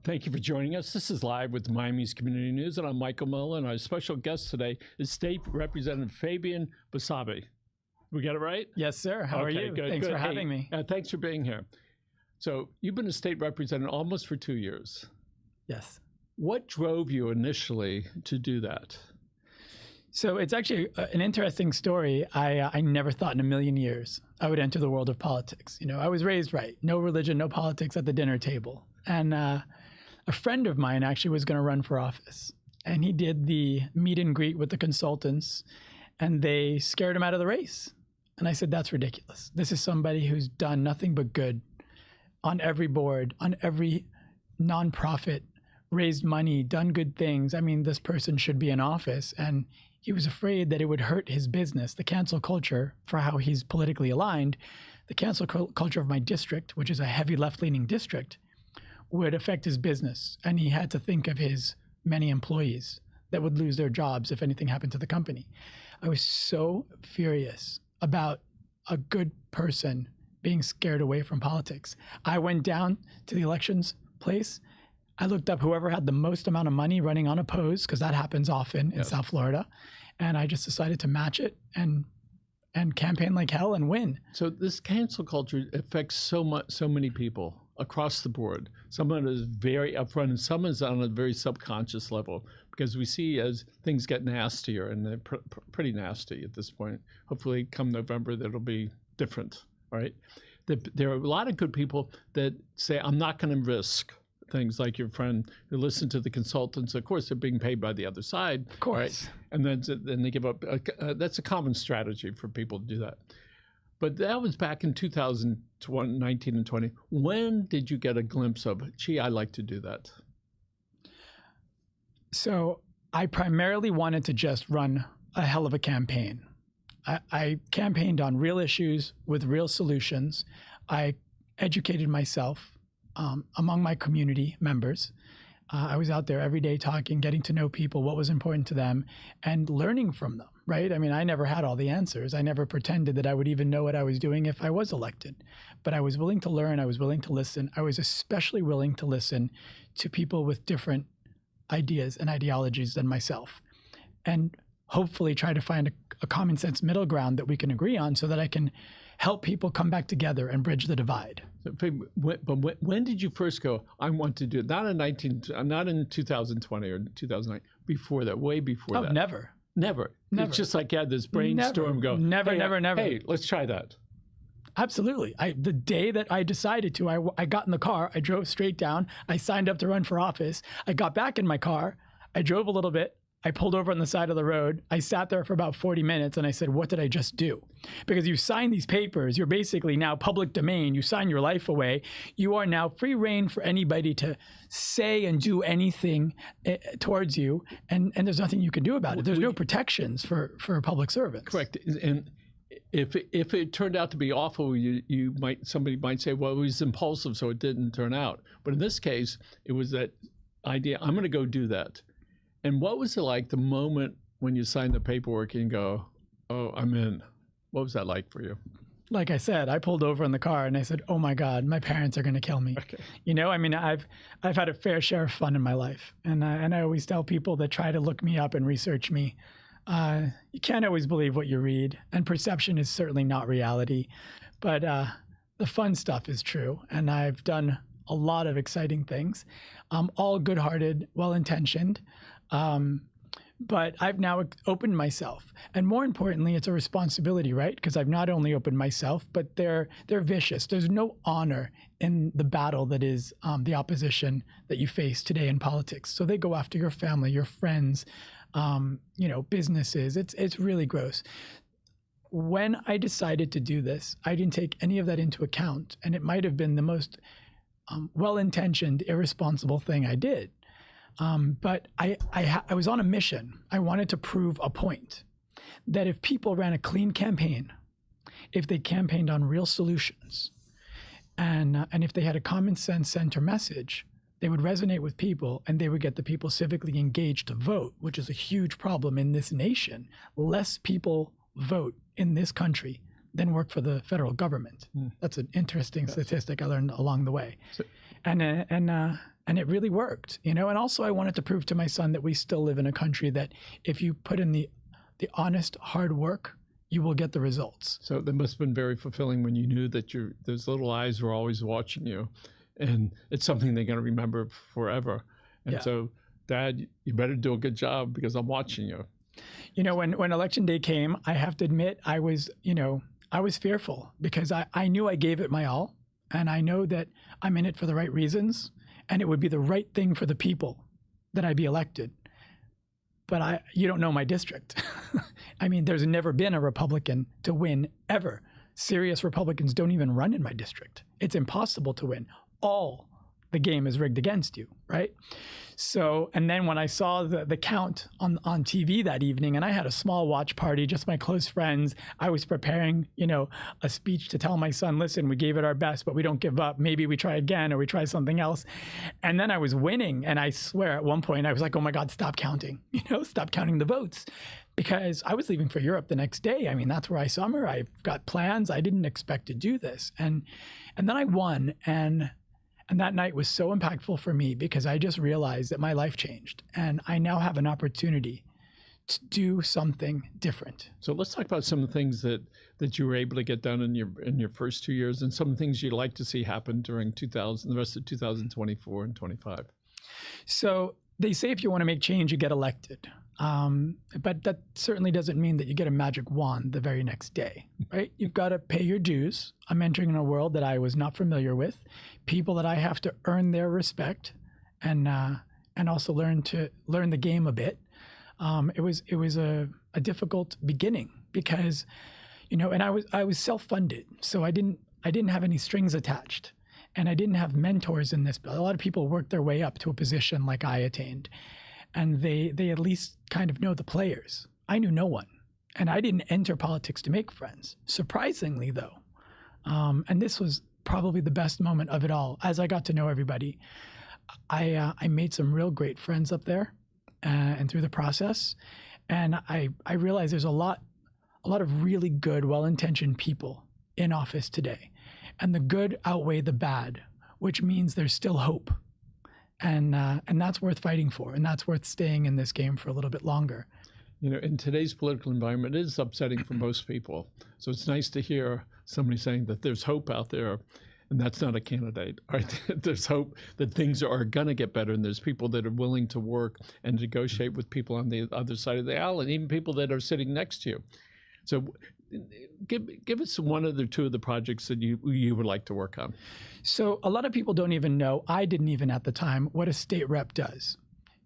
Thank you for joining us. This is Live with Miami's Community News, and I'm Michael Mullen. Our special guest today is State Representative Fabian Basabe. We got it right? Yes, sir. How are you? Good, Thanks good. for having me. Thanks for being here. So you've been a state representative almost for 2 years. Yes. What drove you initially to do that? So it's actually an interesting story. I never thought in a million years I would enter the world of politics. You know, I was raised right. No religion, no politics at the dinner table. And a friend of mine actually was going to run for office. And he did the meet and greet with the consultants, and they scared him out of the race. And I said, that's ridiculous. This is somebody who's done nothing but good on every board, on every nonprofit, raised money, done good things. I mean, this person should be in office. And he was afraid that it would hurt his business, the cancel culture, for how he's politically aligned. The cancel culture of my district, which is a heavy left-leaning district, would affect his business. And he had to think of his many employees that would lose their jobs if anything happened to the company. I was so furious about a good person being scared away from politics. I went down to the elections place. I looked up whoever had the most amount of money running unopposed, because that happens often in South Florida. And I just decided to match it and campaign like hell and win. So this cancel culture affects so many people across the board. Someone is very upfront and some is on a very subconscious level, because we see as things get nastier, and they're pretty nasty at this point. Hopefully come November, that'll be different, right? There are a lot of good people that say, I'm not going to risk things, like your friend who listened to the consultants. Of course, they're being paid by the other side. Of course. Right? And then they give up. That's a common strategy for people to do that. But that was back in 2019 and 20. When did you get a glimpse of, gee, I like to do that? So I primarily wanted to just run a hell of a campaign. I campaigned on real issues with real solutions. I educated myself among my community members. I was out there every day talking, getting to know people, what was important to them, and learning from them, right? I mean, I never had all the answers. I never pretended that I would even know what I was doing if I was elected. But I was willing to learn. I was willing to listen. I was especially willing to listen to people with different ideas and ideologies than myself, and hopefully try to find a common sense middle ground that we can agree on, so that I can help people come back together and bridge the divide. But when did you first go, I want to do it? Not in 2020 or 2009, before that, way before that. Never. It's just like you had this brainstorm Never. Hey, let's try that. Absolutely. The day that I decided to, I got in the car, I drove straight down, I signed up to run for office. I got back in my car, I drove a little bit, I pulled over on the side of the road. I sat there for about 40 minutes and I said, what did I just do? Because you sign these papers, you're basically now public domain. You sign your life away. You are now free reign for anybody to say and do anything towards you. And there's nothing you can do about it. There's no protections for public servants. Correct. And if it turned out to be awful, somebody might say, well, it was impulsive, so it didn't turn out. But in this case, it was that idea, I'm going to go do that. And what was it like the moment when you signed the paperwork and go, oh, I'm in? What was that like for you? Like I said, I pulled over in the car and I said, oh my God, my parents are going to kill me. Okay. You know, I mean, I've had a fair share of fun in my life. And I always tell people that try to look me up and research me, you can't always believe what you read. And perception is certainly not reality. But the fun stuff is true. And I've done a lot of exciting things, all good-hearted, well-intentioned. But I've now opened myself, and more importantly, it's a responsibility, right? Because I've not only opened myself, but they're vicious. There's no honor in the battle that is the opposition that you face today in politics. So they go after your family, your friends, businesses. It's really gross. When I decided to do this, I didn't take any of that into account, and it might have been the most well-intentioned, irresponsible thing I did. But I was on a mission. I wanted to prove a point that if people ran a clean campaign, if they campaigned on real solutions, and if they had a common sense center message, they would resonate with people and they would get the people civically engaged to vote, which is a huge problem in this nation. Less people vote in this country than work for the federal government. That's an interesting statistic I learned along the way. And And it really worked, And also I wanted to prove to my son that we still live in a country that if you put in the honest, hard work, you will get the results. So that must have been very fulfilling when you knew that those little eyes were always watching you, and it's something they're going to remember forever. And so, Dad, you better do a good job because I'm watching you. When election day came, I have to admit I was fearful because I knew I gave it my all, and I know that I'm in it for the right reasons, and it would be the right thing for the people that I be elected. But you don't know my district. I mean, there's never been a Republican to win ever. Serious Republicans don't even run in my district. It's impossible to win. The game is rigged against you, right? So, and then when I saw the count on TV that evening, and I had a small watch party, just my close friends, I was preparing, a speech to tell my son, listen, we gave it our best, but we don't give up. Maybe we try again, or we try something else. And then I was winning. And I swear at one point I was like, oh my God, stop counting, stop counting the votes. Because I was leaving for Europe the next day. I mean, that's where I summer. I've got plans. I didn't expect to do this. And then I won. And that night was so impactful for me because I just realized that my life changed and I now have an opportunity to do something different. So let's talk about some of the things that you were able to get done in your first 2 years, and some things you'd like to see happen during the rest of 2024 and 25. So they say if you want to make change, you get elected. But that certainly doesn't mean that you get a magic wand the very next day, right? You've got to pay your dues. I'm entering in a world that I was not familiar with, people that I have to earn their respect, and also learn the game a bit. It was a difficult beginning because, and I was self-funded, so I didn't have any strings attached, and I didn't have mentors in this. A lot of people work their way up to a position like I attained. And they at least kind of know the players. I knew no one. And I didn't enter politics to make friends. Surprisingly, though, and this was probably the best moment of it all, as I got to know everybody, I made some real great friends up there and through the process. And I realized there's a lot of really good, well-intentioned people in office today. And the good outweigh the bad, which means there's still hope. And that's worth fighting for, and that's worth staying in this game for a little bit longer. In today's political environment, it is upsetting for most people. So it's nice to hear somebody saying that there's hope out there, and that's not a candidate, right? There's hope that things are going to get better, and there's people that are willing to work and negotiate with people on the other side of the aisle, and even people that are sitting next to you. So give us one or two of the projects that you would like to work on. So a lot of people don't even know, I didn't even at the time, what a state rep does.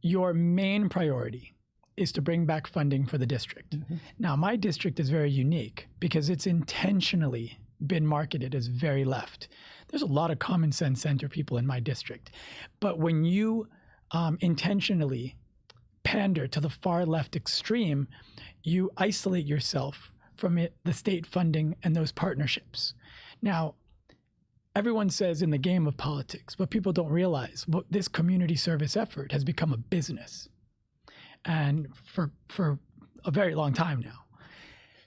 Your main priority is to bring back funding for the district. Mm-hmm. Now, my district is very unique because it's intentionally been marketed as very left. There's a lot of common sense center people in my district. But when you intentionally pander to the far left extreme, you isolate yourself from the state funding and those partnerships. Now, everyone says in the game of politics, but people don't realize this community service effort has become a business, and for a very long time now.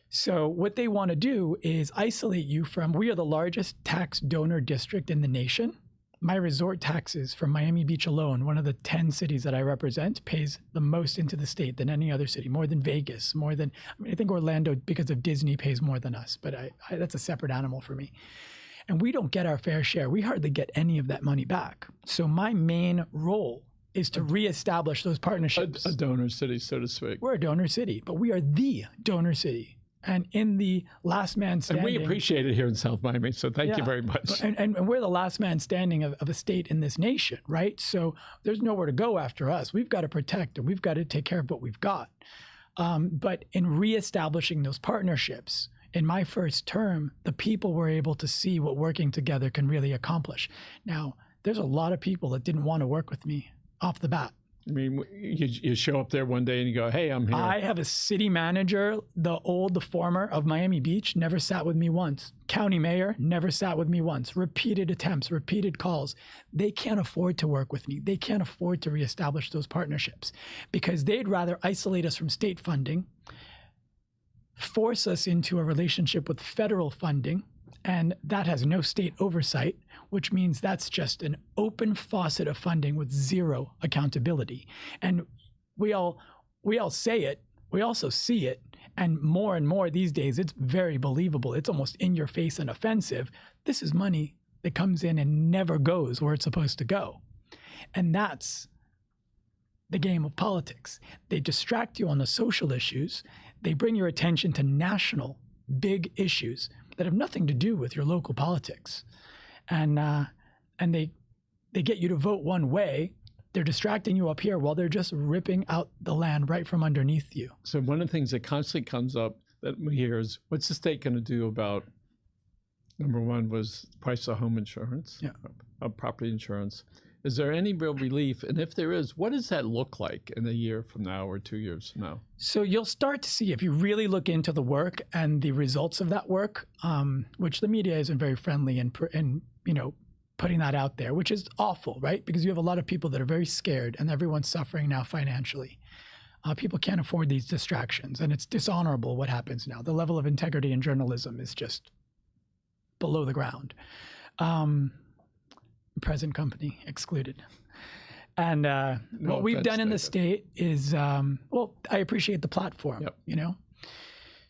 So what they want to do is isolate you from, we are the largest tax donor district in the nation. My resort taxes from Miami Beach alone, one of the 10 cities that I represent, pays the most into the state than any other city, more than Vegas, I think Orlando, because of Disney, pays more than us, but that's a separate animal for me. And we don't get our fair share. We hardly get any of that money back. So my main role is to reestablish those partnerships. A donor city, so to speak. We're a donor city, but we are the donor city. And in the last man standing. And we appreciate it here in South Miami, so thank you very much. And we're the last man standing of a state in this nation, right? So there's nowhere to go after us. We've got to protect and we've got to take care of what we've got. But in reestablishing those partnerships, in my first term, the people were able to see what working together can really accomplish. Now, there's a lot of people that didn't want to work with me off the bat. I mean, you show up there one day and you go, hey, I'm here. I have a city manager, the former of Miami Beach, never sat with me once. County mayor, never sat with me once. Repeated attempts, repeated calls. They can't afford to work with me. They can't afford to reestablish those partnerships because they'd rather isolate us from state funding, force us into a relationship with federal funding, And that has no state oversight, which means that's just an open faucet of funding with zero accountability. And we all say it, we also see it, and more these days, it's very believable. It's almost in your face and offensive. This is money that comes in and never goes where it's supposed to go. And that's the game of politics. They distract you on the social issues. They bring your attention to national big issues that have nothing to do with your local politics. And they get you to vote one way. They're distracting you up here while they're just ripping out the land right from underneath you. So one of the things that constantly comes up that we hear is, what's the state going to do about, number one was the price of home insurance, of property insurance. Is there any real relief? And if there is, what does that look like in a year from now or 2 years from now? So you'll start to see, if you really look into the work and the results of that work, which the media isn't very friendly in putting that out there, which is awful, right? Because you have a lot of people that are very scared and everyone's suffering now financially. People can't afford these distractions, and it's dishonorable what happens now. The level of integrity in journalism is just below the ground. Present company excluded. And what we've done in the state is, I appreciate the platform,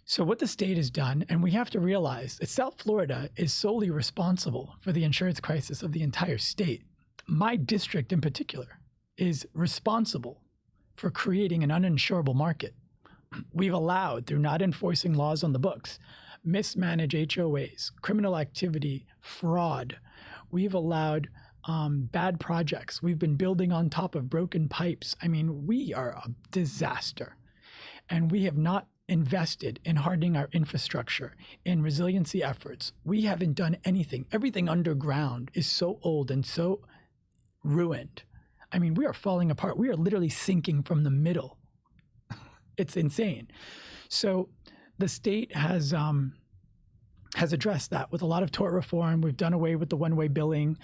So what the state has done, and we have to realize that South Florida is solely responsible for the insurance crisis of the entire state. My district in particular is responsible for creating an uninsurable market. We've allowed, through not enforcing laws on the books, mismanaged HOAs, criminal activity, fraud. We've allowed bad projects. We've been building on top of broken pipes. I mean, we are a disaster. And we have not invested in hardening our infrastructure, in resiliency efforts. We haven't done anything. Everything underground is so old and so ruined. I mean, we are falling apart. We are literally sinking from the middle. It's insane. So the state has addressed that with a lot of tort reform. We've done away with the one-way billing.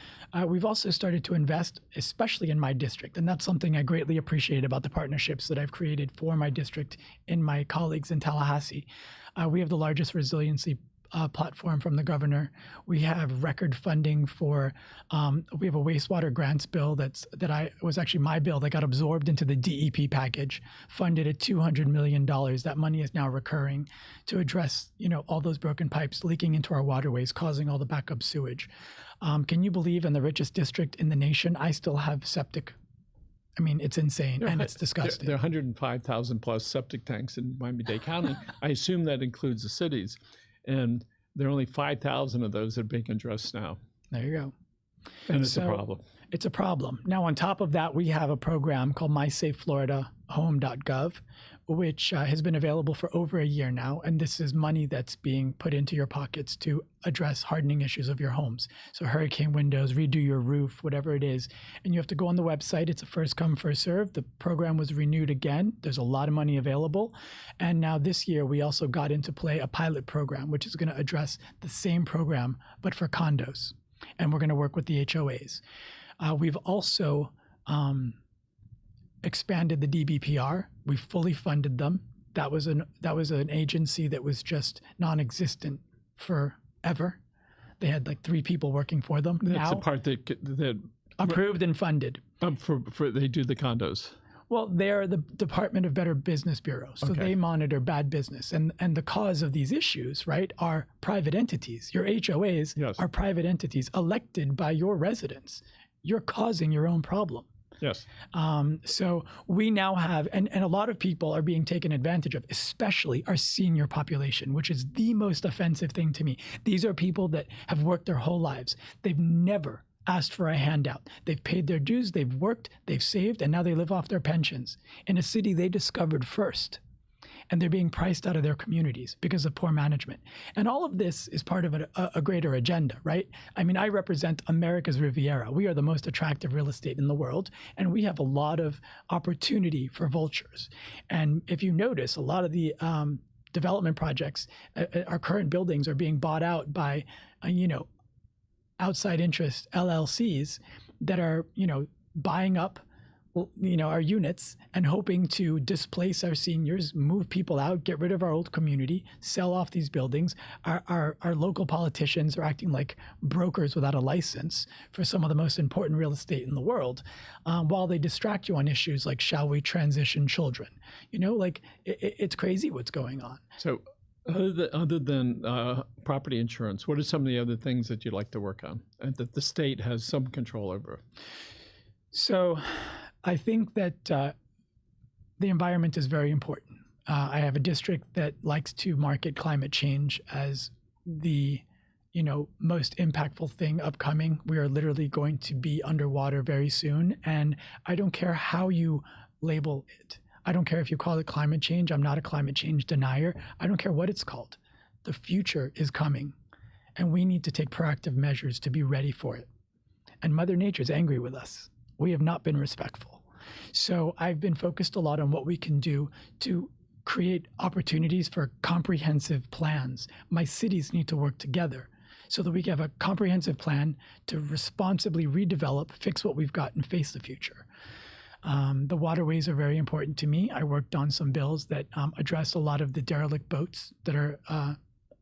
We've also started to invest, especially in my district. And that's something I greatly appreciate about the partnerships that I've created for my district and my colleagues in Tallahassee. We have the largest resiliency platform from the governor. We have record funding for, we have a wastewater grants bill that was actually my bill that got absorbed into the DEP package, funded at $200 million. That money is now recurring to address, all those broken pipes leaking into our waterways, causing all the backup sewage. Can you believe in the richest district in the nation, I still have septic? I mean, it's insane and it's disgusting. There are 105,000 plus septic tanks in Miami-Dade County. I assume that includes the cities. And there are only 5,000 of those that are being addressed now. There you go. And it's a problem. It's a problem. Now, on top of that, we have a program called MySafeFloridaHome.gov, which has been available for over a year now. And this is money that's being put into your pockets to address hardening issues of your homes. So hurricane windows, redo your roof, whatever it is. And you have to go on the website. It's a first come, first serve. The program was renewed again. There's a lot of money available. And now this year, we also got into play a pilot program, which is going to address the same program, but for condos. And we're going to work with the HOAs. We've also expanded the DBPR. We fully funded them. That was an agency that was just non-existent forever. They had like 3 people working for them. That's now, the part that approved and funded. For they do the condos. Well, they're the Department of Better Business Bureau. So they monitor bad business. And the cause of these issues, right, are private entities. Your HOAs are private entities elected by your residents. You're causing your own problem. Yes. So we now have, and a lot of people are being taken advantage of, especially our senior population, which is the most offensive thing to me. These are people that have worked their whole lives. They've never asked for a handout. They've paid their dues, they've worked, they've saved, and now they live off their pensions in a city they discovered first. And they're being priced out of their communities because of poor management. And all of this is part of a greater agenda, right? I mean, I represent America's Riviera. We are the most attractive real estate in the world, and we have a lot of opportunity for vultures. And if you notice, a lot of the development projects, our current buildings are being bought out by, outside interest LLCs that are, buying up our units and hoping to displace our seniors, move people out, get rid of our old community, sell off these buildings. Our local politicians are acting like brokers without a license for some of the most important real estate in the world, while they distract you on issues like, shall we transition children? It's crazy what's going on. So other than property insurance, what are some of the other things that you'd like to work on and that the state has some control over? So I think that the environment is very important. I have a district that likes to market climate change as the most impactful thing upcoming. We are literally going to be underwater very soon. And I don't care how you label it. I don't care if you call it climate change. I'm not a climate change denier. I don't care what it's called. The future is coming, and we need to take proactive measures to be ready for it. And Mother Nature is angry with us. We have not been respectful. So I've been focused a lot on what we can do to create opportunities for comprehensive plans. My cities need to work together so that we can have a comprehensive plan to responsibly redevelop, fix what we've got, and face the future. The waterways are very important to me. I worked on some bills that address a lot of the derelict boats that are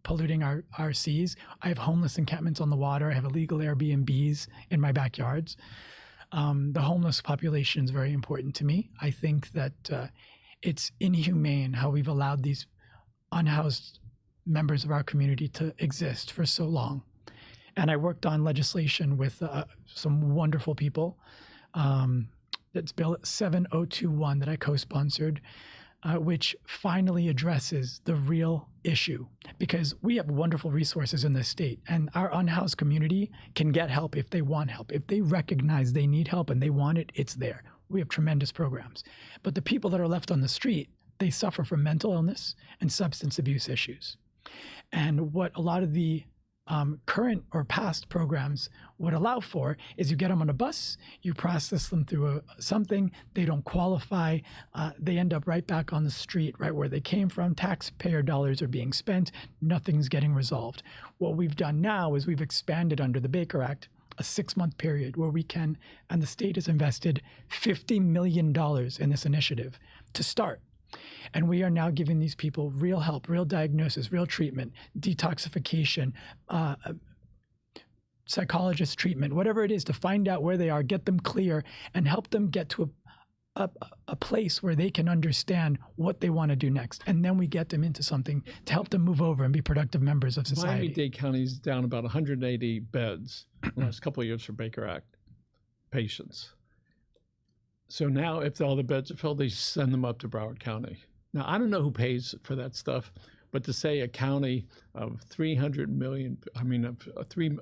polluting our seas. I have homeless encampments on the water. I have illegal Airbnbs in my backyards. The homeless population is very important to me. I think that it's inhumane how we've allowed these unhoused members of our community to exist for so long. And I worked on legislation with some wonderful people. That's Bill 7021 that I co-sponsored, which finally addresses the real issue, because we have wonderful resources in this state, and our unhoused community can get help if they want help. If they recognize they need help and they want it, it's there. We have tremendous programs. But the people that are left on the street, they suffer from mental illness and substance abuse issues. And what a lot of the current or past programs would allow for is you get them on a bus, you process them through something, they don't qualify, they end up right back on the street, right where they came from, taxpayer dollars are being spent, nothing's getting resolved. What we've done now is we've expanded under the Baker Act a 6-month period where we can, and the state has invested $50 million in this initiative to start. And we are now giving these people real help, real diagnosis, real treatment, detoxification, psychologist treatment, whatever it is, to find out where they are, get them clear, and help them get to a place where they can understand what they want to do next. And then we get them into something to help them move over and be productive members of society. Miami-Dade County is down about 180 beds in the last couple of years for Baker Act patients. So now if all the beds are filled, they send them up to Broward County. Now, I don't know who pays for that stuff, but to say a county of 300 million,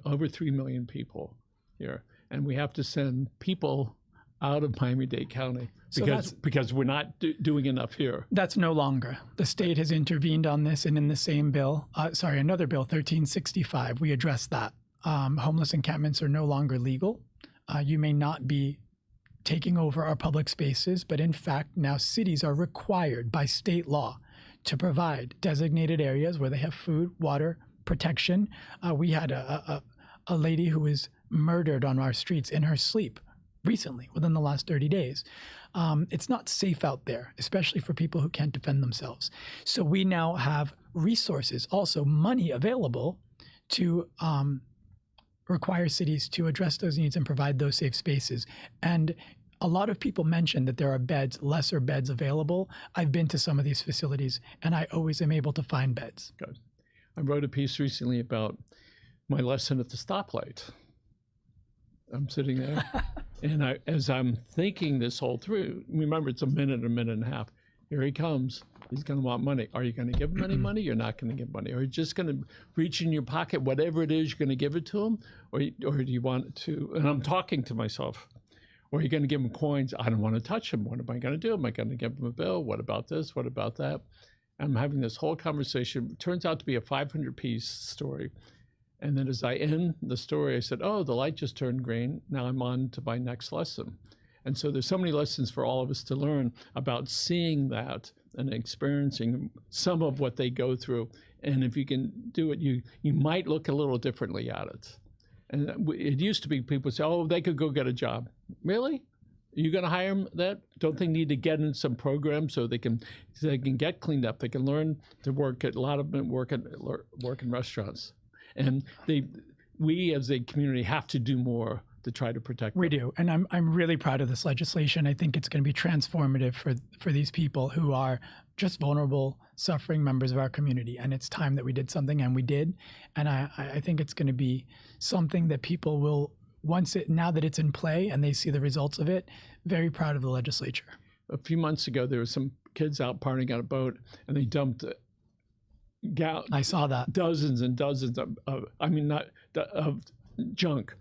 over 3 million people here, and we have to send people out of Miami-Dade County because we're not doing enough here. That's no longer. The state has intervened on this, and in the same bill, another bill, 1365, we addressed that. Homeless encampments are no longer legal. You may not be taking over our public spaces, but in fact, now cities are required by state law to provide designated areas where they have food, water, protection. We had a lady who was murdered on our streets in her sleep recently, within the last 30 days. It's not safe out there, especially for people who can't defend themselves. So we now have resources, also money available to require cities to address those needs and provide those safe spaces. And a lot of people mention that there are lesser beds available. I've been to some of these facilities, and I always am able to find beds. Good. I wrote a piece recently about my lesson at the stoplight. I'm sitting there, and as I'm thinking this whole through, remember it's a minute and a half. Here he comes. He's going to want money. Are you going to give him any money? You're not going to give money. Are you just going to reach in your pocket, whatever it is, you're going to give it to him? Or do you want to, and I'm talking to myself, or are you going to give him coins? I don't want to touch him. What am I going to do? Am I going to give him a bill? What about this? What about that? I'm having this whole conversation. It turns out to be a 500-piece story. And then as I end the story, I said, oh, the light just turned green. Now I'm on to my next lesson. And so there's so many lessons for all of us to learn about seeing that and experiencing some of what they go through. And if you can do it, you might look a little differently at it. And it used to be people say, oh, they could go get a job. Really? Are you going to hire them? That don't they need to get in some program so they can get cleaned up? They can learn to work. A lot of them work in restaurants, and we as a community have to do more to try to protect them. We do, and I'm really proud of this legislation. I think it's going to be transformative for these people who are just vulnerable, suffering members of our community. And it's time that we did something, and we did. And I think it's going to be something that people will, now that it's in play and they see the results of it, very proud of the legislature. A few months ago, there were some kids out partying on a boat, and they dumped I saw that. Dozens and dozens of junk.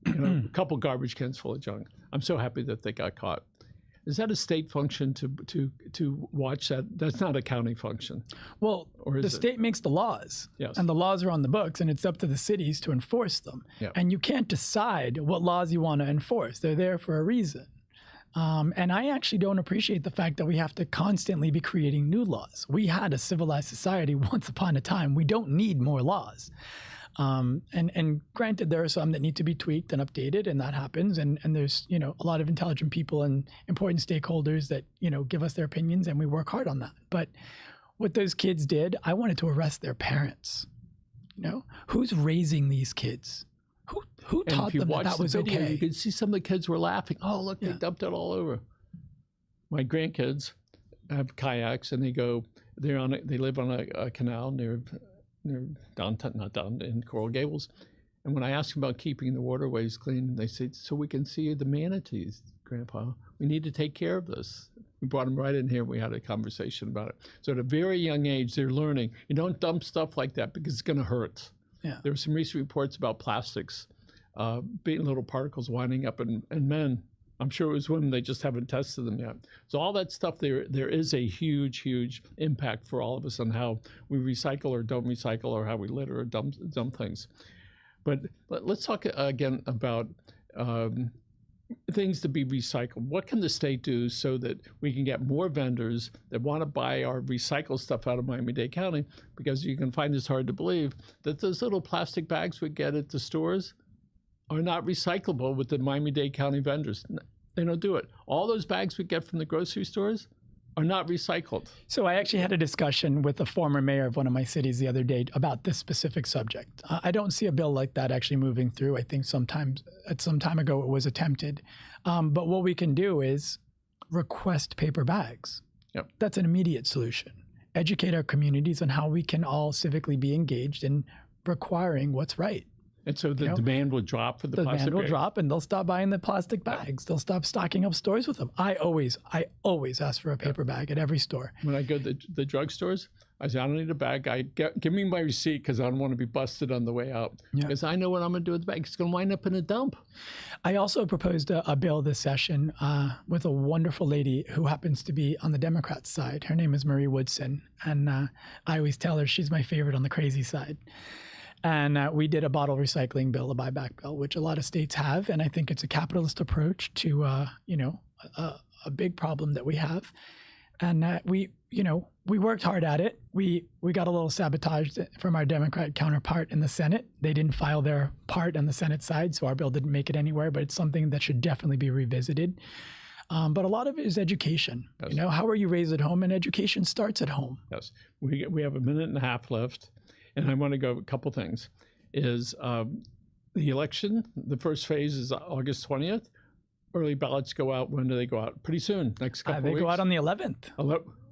A couple garbage cans full of junk. I'm so happy that they got caught. Is that a state function to watch that? That's not a county function. Well, the state makes the laws, yes, and the laws are on the books, and it's up to the cities to enforce them. Yeah. And you can't decide what laws you want to enforce. They're there for a reason. And I actually don't appreciate the fact that we have to constantly be creating new laws. We had a civilized society once upon a time. We don't need more laws. And granted, there are some that need to be tweaked and updated, and that happens. And there's, a lot of intelligent people and important stakeholders that, give us their opinions, and we work hard on that. But what those kids did, I wanted to arrest their parents. Who's raising these kids? Who taught them that was video, okay? You could see some of the kids were laughing. Oh, look, they dumped it all over. My grandkids have kayaks, and they live on a canal near downtown, not down in Coral Gables. And when I asked them about keeping the waterways clean, they said, so we can see the manatees, Grandpa. We need to take care of this. We brought them right in here. We had a conversation about it. So at a very young age, they're learning. You don't dump stuff like that because it's going to hurt. Yeah. There were some recent reports about plastics, being little particles winding up in men. I'm sure it was women. They just haven't tested them yet. So all that stuff, there is a huge, huge impact for all of us on how we recycle or don't recycle, or how we litter or dump things. But let's talk again about things to be recycled. What can the state do so that we can get more vendors that want to buy our recycled stuff out of Miami-Dade County? Because you can find this hard to believe that those little plastic bags we get at the stores are not recyclable with the Miami-Dade County vendors. They don't do it. All those bags we get from the grocery stores are not recycled. So I actually had a discussion with the former mayor of one of my cities the other day about this specific subject. I don't see a bill like that actually moving through. I think some time ago it was attempted. But what we can do is request paper bags. Yep. That's an immediate solution. Educate our communities on how we can all civically be engaged in requiring what's right. And so the demand will drop for the plastic bags? The demand will drop, and they'll stop buying the plastic bags. They'll stop stocking up stores with them. I always ask for a paper bag at every store. When I go to the drugstores, I say, I don't need a bag. Give me my receipt, because I don't want to be busted on the way out. Because I know what I'm going to do with the bag. It's going to wind up in a dump. I also proposed a bill this session with a wonderful lady who happens to be on the Democrat side. Her name is Marie Woodson. And I always tell her she's my favorite on the crazy side. And we did a bottle recycling bill, a buyback bill, which a lot of states have. And I think it's a capitalist approach to, a big problem that we have. And we worked hard at it. We got a little sabotaged from our Democrat counterpart in the Senate. They didn't file their part on the Senate side, so our bill didn't make it anywhere. But it's something that should definitely be revisited. But a lot of it is education. Yes. How are you raised at home? And education starts at home. Yes. We have a minute and a half left. And I want to go a couple things. Is the election, the first phase is August 20th. Early ballots go out. When do they go out? Pretty soon, next couple of weeks. They go out on the 11th.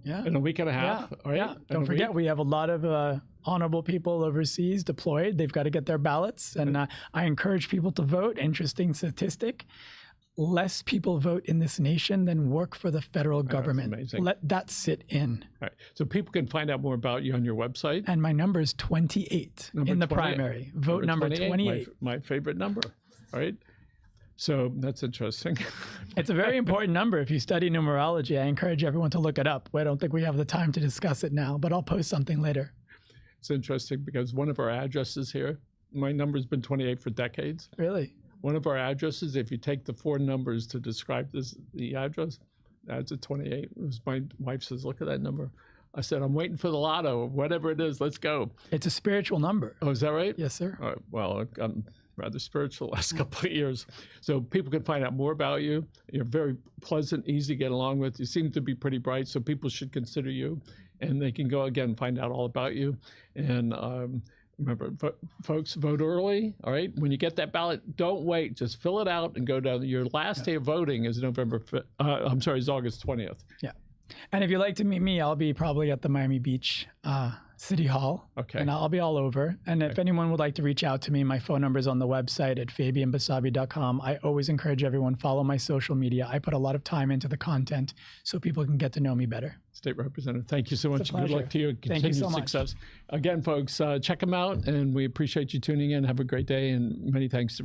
Yeah. In a week and a half. Yeah. All right. Yeah. Don't forget, we have a lot of honorable people overseas deployed. They've got to get their ballots. And I encourage people to vote. Interesting statistic. Less people vote in this nation than work for the federal government. Let that sit in. All right. So people can find out more about you on your website. And my number is 28 in the primary. Vote number 28. My favorite number. All right. So that's interesting. It's a very important number. If you study numerology, I encourage everyone to look it up. I don't think we have the time to discuss it now, but I'll post something later. It's interesting because one of our addresses here, my number's been 28 for decades. Really? One of our addresses, if you take the 4 numbers to describe the address, adds a 28. My wife says, look at that number. I said, I'm waiting for the lotto, whatever it is, let's go. It's a spiritual number. Oh, is that right? Yes, sir. All right. Well, rather spiritual the last couple of years. So people can find out more about you. You're very pleasant, easy to get along with. You seem to be pretty bright, so people should consider you. And they can go, again, find out all about you. And remember, folks, vote early, all right? When you get that ballot, don't wait. Just fill it out and go down. Your last day of voting is is August 20th. Yeah. And if you'd like to meet me, I'll be probably at the Miami Beach City Hall. Okay. And I'll be all over. And if anyone would like to reach out to me, my phone number is on the website at fabianbasabe.com. I always encourage everyone, follow my social media. I put a lot of time into the content so people can get to know me better. State Representative, thank you so much. Good pleasure. luck to you. Thank you so Continued much. success. Again, folks, check them out, and we appreciate you tuning in. Have a great day, and many thanks to